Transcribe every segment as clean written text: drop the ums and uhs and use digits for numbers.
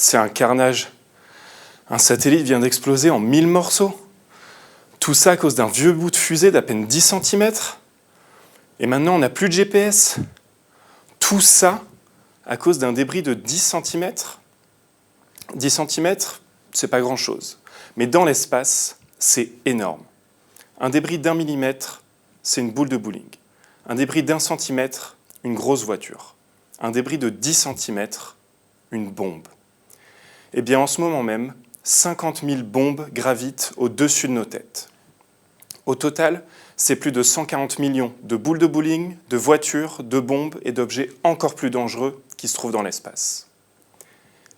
c'est un carnage. Un satellite vient d'exploser en 1000 morceaux. Tout ça à cause d'un vieux bout de fusée d'à peine 10 cm. Et maintenant, on n'a plus de GPS. Tout ça à cause d'un débris de 10 cm. 10 cm, c'est pas grand-chose. Mais dans l'espace, c'est énorme. Un débris d'1 millimètre, c'est une boule de bowling. Un débris d'1 centimètre, une grosse voiture. Un débris de 10 cm, une bombe. Eh bien, en ce moment même, 50 000 bombes gravitent au-dessus de nos têtes. Au total, c'est plus de 140 millions de boules de bowling, de voitures, de bombes et d'objets encore plus dangereux qui se trouvent dans l'espace.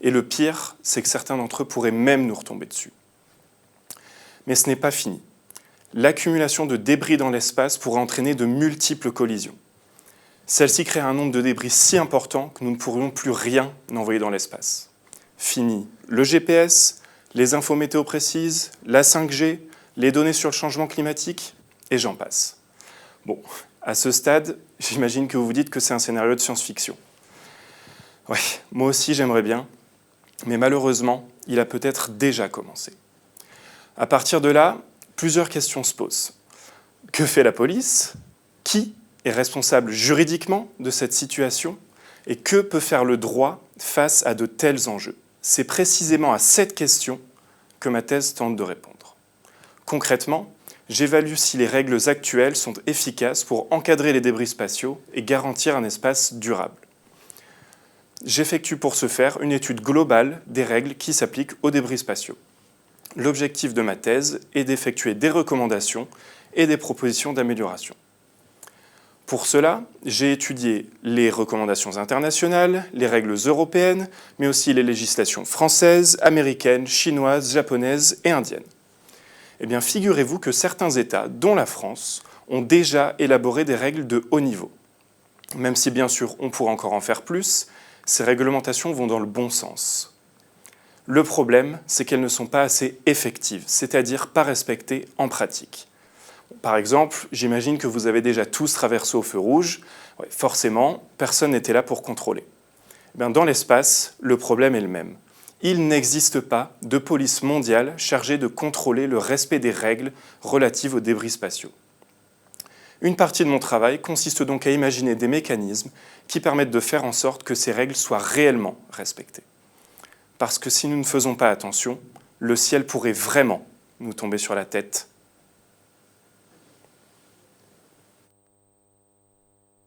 Et le pire, c'est que certains d'entre eux pourraient même nous retomber dessus. Mais ce n'est pas fini. L'accumulation de débris dans l'espace pourrait entraîner de multiples collisions. Celle-ci crée un nombre de débris si important que nous ne pourrions plus rien envoyer dans l'espace. Fini le GPS, les infos météo précises, la 5G, les données sur le changement climatique, et j'en passe. Bon, à ce stade, j'imagine que vous vous dites que c'est un scénario de science-fiction. Ouais, moi aussi j'aimerais bien, mais malheureusement, il a peut-être déjà commencé. À partir de là, plusieurs questions se posent. Que fait la police ? Qui est responsable juridiquement de cette situation ? Et que peut faire le droit face à de tels enjeux ? C'est précisément à cette question que ma thèse tente de répondre. Concrètement, j'évalue si les règles actuelles sont efficaces pour encadrer les débris spatiaux et garantir un espace durable. J'effectue pour ce faire une étude globale des règles qui s'appliquent aux débris spatiaux. L'objectif de ma thèse est d'effectuer des recommandations et des propositions d'amélioration. Pour cela, j'ai étudié les recommandations internationales, les règles européennes, mais aussi les législations françaises, américaines, chinoises, japonaises et indiennes. Eh bien, figurez-vous que certains États, dont la France, ont déjà élaboré des règles de haut niveau. Même si, bien sûr, on pourrait encore en faire plus, ces réglementations vont dans le bon sens. Le problème, c'est qu'elles ne sont pas assez effectives, c'est-à-dire pas respectées en pratique. Par exemple, j'imagine que vous avez déjà tous traversé au feu rouge. Ouais, forcément, personne n'était là pour contrôler. Dans l'espace, le problème est le même. Il n'existe pas de police mondiale chargée de contrôler le respect des règles relatives aux débris spatiaux. Une partie de mon travail consiste donc à imaginer des mécanismes qui permettent de faire en sorte que ces règles soient réellement respectées. Parce que si nous ne faisons pas attention, le ciel pourrait vraiment nous tomber sur la tête